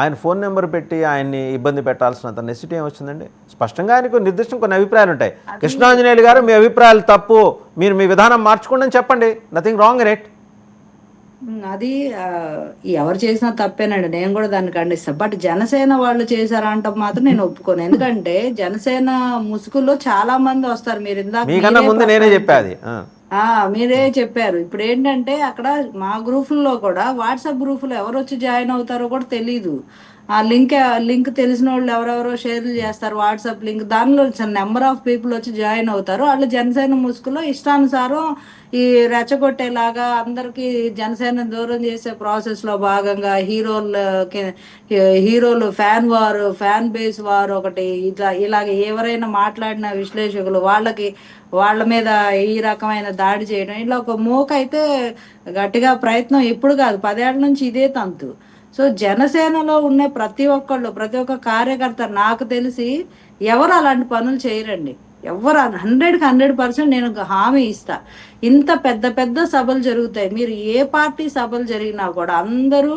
ఆయన phone number పెట్టి ఆయన్ని ఇబ్బంది పెట్టాల్సినంత నెసిటీ ఏమొచ్చిందండి? స్పష్టంగా ఆయనకు నిర్దిష్టం కొన్ని అభిప్రాయాలు ఉంటాయి. కృష్ణాంజనేయులు గారు మీ అభిప్రాయాలు తప్పు, మీరు మీ విధానం మార్చుకోండి అని చెప్పండి, నథింగ్ రాంగ్ ఇన్ ఇట్. అది ఎవరు చేసినా తప్పేనండి, నేను కూడా దాన్ని ఖండిస్తాను. బట్ జనసేన వాళ్ళు చేశారంట మాత్రం నేను ఒప్పుకోను. ఎందుకంటే జనసేన ముసుగులో చాలా మంది వస్తారు. మీరు ఇందాక మీకన్నా ముందు నేనే చెప్పాది. మీరే చెప్పారు. ఇప్పుడు ఏంటంటే అక్కడ మా గ్రూపుల్లో కూడా వాట్సాప్ గ్రూపులో ఎవరు వచ్చి జాయిన్ అవుతారో కూడా తెలీదు. ఆ లింక్ తెలిసిన వాళ్ళు ఎవరెవరో షేర్లు చేస్తారు, వాట్సాప్ లింక్, దానిలో నెంబర్ ఆఫ్ పీపుల్ వచ్చి జాయిన్ అవుతారు. వాళ్ళు జనసేన ముసుగులో ఇష్టానుసారం ఈ రెచ్చగొట్టేలాగా అందరికి జనసేన దూరం చేసే ప్రాసెస్ లో భాగంగా హీరోలు ఫ్యాన్ బేస్ వారు ఒకటి ఇలాగ ఎవరైనా మాట్లాడిన విశ్లేషకులు వాళ్ళ మీద ఈ రకమైన దాడి చేయడం, ఇలా ఒక అయితే గట్టిగా ప్రయత్నం ఇప్పుడు కాదు, 10 ఏళ్ల నుంచి ఇదే తంతు. సో జనసేనలో ఉన్న ప్రతి ఒక్క కార్యకర్త నాకు తెలిసి ఎవరు అలాంటి పనులు చేయరండి. ఎవరు 100% నేను హామీ ఇస్తా. ఇంత పెద్ద సభలు జరుగుతాయి, మీరు ఏ పార్టీ సభలు జరిగినా కూడా అందరూ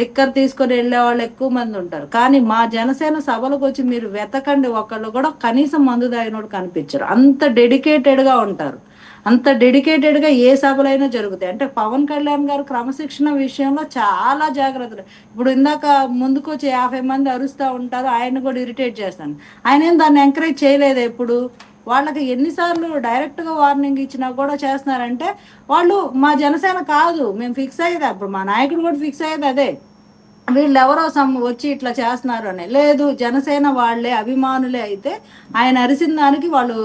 లిక్కర్ తీసుకొని వెళ్ళే వాళ్ళు ఎక్కువ మంది ఉంటారు. కానీ మా జనసేన సభలకు వచ్చి మీరు వెతకండి, ఒకళ్ళు కూడా కనీసం మందు తాగినోడు కనిపించరు. అంత డెడికేటెడ్గా ఉంటారు. అంత డెడికేటెడ్గా ఏ సభలైనా జరుగుతాయి. అంటే పవన్ కళ్యాణ్ గారు క్రమశిక్షణ విషయంలో చాలా జాగ్రత్తలు. ఇప్పుడు ఇందాక ముందుకు వచ్చి 50 మంది అరుస్తూ ఉంటారు, ఆయన కూడా ఇరిటేట్ చేస్తాను. ఆయన ఏం దాన్ని ఎంకరేజ్ చేయలేదు. ఎప్పుడు వాళ్ళకి ఎన్నిసార్లు డైరెక్ట్గా వార్నింగ్ ఇచ్చినా కూడా చేస్తున్నారంటే వాళ్ళు మా జనసేన కాదు, మేము ఫిక్స్ అయ్యేది. అప్పుడు మా నాయకుడు కూడా ఫిక్స్ అయ్యేది అదే, వీళ్ళు ఎవరో వచ్చి ఇట్లా చేస్తున్నారు అని. లేదు, జనసేన వాళ్ళే అభిమానులే అయితే ఆయన అరిసిన దానికి వాళ్ళు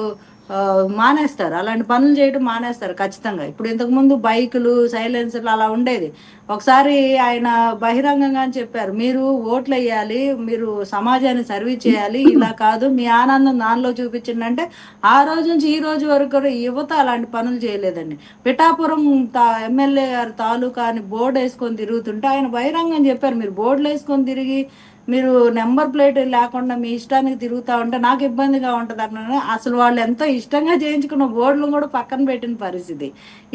మానేస్తారు, అలాంటి పనులు చేయడం మానేస్తారు ఖచ్చితంగా. ఇప్పుడు ఇంతకుముందు బైకులు సైలెన్సర్లు అలా ఉండేది. ఒకసారి ఆయన బహిరంగంగా చెప్పారు, మీరు ఓట్లు వేయాలి, మీరు సమాజాన్ని సర్వీస్ చేయాలి, ఇలా కాదు మీ ఆనందం దానిలో చూపించిందంటే ఆ రోజు నుంచి ఈ రోజు వరకు కూడా యువత అలాంటి పనులు చేయలేదండి. పిఠాపురం ఎమ్మెల్యే గారు తాలూకా అని బోర్డు వేసుకొని తిరుగుతుంటే ఆయన బహిరంగం చెప్పారు, మీరు బోర్డులు వేసుకొని తిరిగి మీరు నెంబర్ ప్లేట్ లేకుండా మీ ఇష్టానికి తిరుగుతూ ఉంటే నాకు ఇబ్బందిగా ఉంటుంది అన్న. అసలు వాళ్ళు ఎంతో ఇష్టంగా చేయించుకున్న బోర్డులు కూడా పక్కన పెట్టిన పరిస్థితి.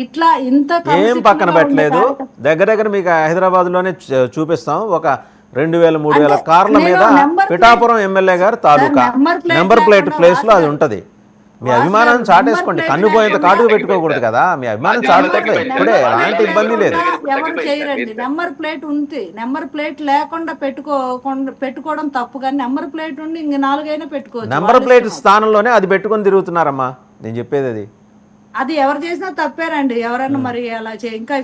ఇట్లా ఇంత ఏం పక్కన పెట్టలేదు. దగ్గర మీకు హైదరాబాద్ లోనే చూపిస్తాం, ఒక 2000-3000 కార్ల మీద పిఠాపురం ఎమ్మెల్యే గారు తాలూకా నెంబర్ ప్లేట్ ప్లేస్ లో అది ఉంటది. మీ అభిమానాన్ని చాటేసుకోండి, కన్ను పోయేంత కాటుకు పెట్టుకోకూడదు కదా. మీ అభిమానం చాటుకోవట్లేదు, ఇప్పుడే ఎలాంటి ఇబ్బంది లేదు. ఎవరు చేయరండి. నెంబర్ ప్లేట్ ఉంది, నెంబర్ ప్లేట్ లేకుండా పెట్టుకోవడం తప్పు, కానీ నెంబర్ ప్లేట్ ఉండి ఇంక 4 అయినా పెట్టుకోవచ్చు. నెంబర్ ప్లేట్ స్థానంలోనే అది పెట్టుకొని తిరుగుతున్నారమ్మా, నేను చెప్పేది అది. అది ఎవరు చేసినా తప్పేనండి. ఎవరన్నా మరి అలా ఇంకా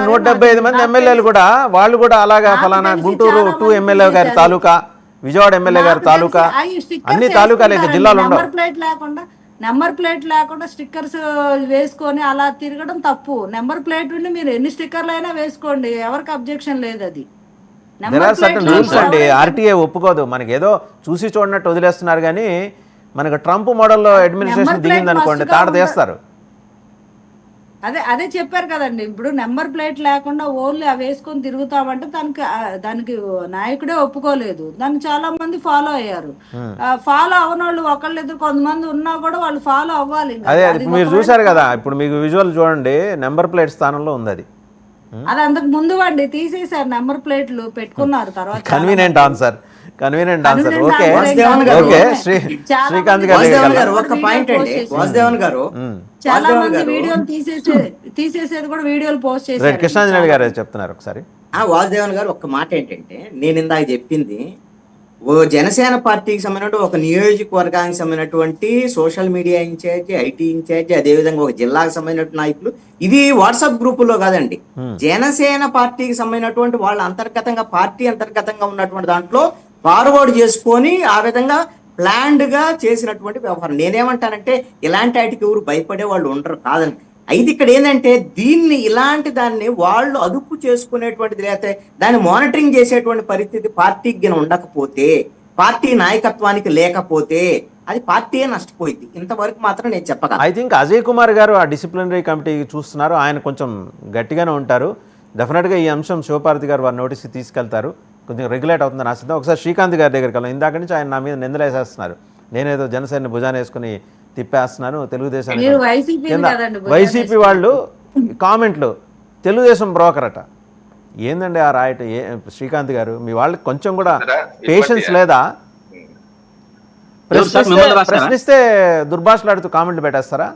175 మంది ఎమ్మెల్యేలు కూడా వాళ్ళు కూడా అలాగా ఫలానా గుంటూరు 2 ఎమ్మెల్యే గారి తాలూకా, విజయవాడ ఎమ్మెల్యే గారి తాలూకా, అన్ని తాలూకాలు ఇంకా జిల్లాలు ఉండవు. నెంబర్ ప్లేట్ లేకుండా స్టిక్కర్స్ వేసుకొని అలా తిరగడం తప్పు. నెంబర్ ప్లేట్ ఉండి మీరు ఎన్ని స్టిక్కర్లు అయినా వేసుకోండి, ఎవరికి అబ్జెక్షన్ లేదు. అది రూల్స్ అండి, ఆర్టీఏ ఒప్పుకోదు. మనకి ఏదో చూసి చూడనట్టు వదిలేస్తున్నారు, కానీ మనకు ట్రంప్ మోడల్లో అడ్మినిస్ట్రేషన్ దిగింది అనుకోండి, తాడ తీస్తారు. అదే చెప్పారు కదండి. ఇప్పుడు నెంబర్ ప్లేట్ లేకుండా ఓన్లీ అవి వేసుకొని తిరుగుతామంటే దానికి నాయకుడే ఒప్పుకోలేదు. దాన్ని చాలా మంది ఫాలో అయ్యారు. ఫాలో అవని వాళ్ళు ఒకళ్ళిద్దరు కొంతమంది ఉన్నా కూడా వాళ్ళు ఫాలో అవ్వాలి. అదే మీరు చూసారు కదా, ఇప్పుడు మీకు విజువల్ చూడండి, నెంబర్ ప్లేట్ స్థానంలో ఉంది అది. అది అంతకు ముందు అండి తీసేశారు, నెంబర్ ప్లేట్లు పెట్టుకున్నారు తర్వాత. Convenient answer. Okay okay, Srikanth గారు ఒక పాయింట్ అండి. వాసుదేవన్ గారు చాలా మంది వీడియోలు తీసేసేది కూడా వీడియోలు పోస్ట్ చేశారు. కృష్ణాంజనేయులు గారు చెప్తున్నారు ఒకసారి. వాసుదేవన్ గారు ఒక్క మాట ఏంటంటే, నేను ఇందాక చెప్పింది ఓ జనసేన పార్టీకి సంబంధించిన ఒక నియోజకవర్గానికి సంబంధించినటువంటి social media incharge, IT incharge, అదేవిధంగా ఒక జిల్లాకు సంబంధించిన నాయకులు, ఇది వాట్సాప్ గ్రూపుల్లో కాదండి, జనసేన పార్టీకి సంబంధించినటువంటి వాళ్ళ అంతర్గతంగా పార్టీ అంతర్గతంగా ఉన్నటువంటి దాంట్లో ఫార్వర్డ్ చేసుకొని ఆ విధంగా ప్లాన్డ్ గా చేసినటువంటి వ్యవహారం. నేనేమంటానంటే ఇలాంటి వాటికి ఎవరు భయపడే వాళ్ళు ఉండరు కాదని. అయితే ఇక్కడ ఏంటంటే ఇలాంటి దాన్ని వాళ్ళు అదుపు చేసుకునేటువంటిది, లేకపోతే దాన్ని మానిటరింగ్ చేసేటువంటి పరిస్థితి పార్టీకి ఉండకపోతే, పార్టీ నాయకత్వానికి లేకపోతే అది పార్టీ నష్టపోయింది. ఇంతవరకు మాత్రం నేను చెప్పగలను. ఐ థింక్ అజయ్ కుమార్ గారు ఆ డిసిప్లినరీ కమిటీ చూస్తున్నారు, ఆయన కొంచెం గట్టిగానే ఉంటారు. డెఫినెట్గా ఈ అంశం శివపార్వతి గారు వారి నోటీస్కి తీసుకెళ్తారు, కొంచెం రెగ్యులేట్ అవుతుందని ఆశిద్దాం. ఒకసారి శ్రీకాంత్ గారి దగ్గరికి వెళ్ళాం. ఇందాక నుంచి ఆయన నా మీద నిందలేసేస్తున్నారు, నేనేదో జనసేన భుజాన వేసుకుని తిప్పేస్తున్నాను, తెలుగుదేశాన్ని. వైసీపీ వాళ్ళు కామెంట్లు, తెలుగుదేశం బ్రోకర్ అట. ఏందండి ఆ రాయట శ్రీకాంత్ గారు, మీ వాళ్ళకి కొంచెం కూడా ఇటువంటి- పేషెన్స్ లేదా? ఎవరు సార్ మిమ్మల్ని రాస్తారా? ప్రశ్నిస్తే దుర్భాషలాడుతూ కామెంట్లు పెట్టేస్తారా?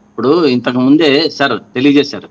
ఇప్పుడు ఇంతకు ముందే సార్ తెలియజేశారు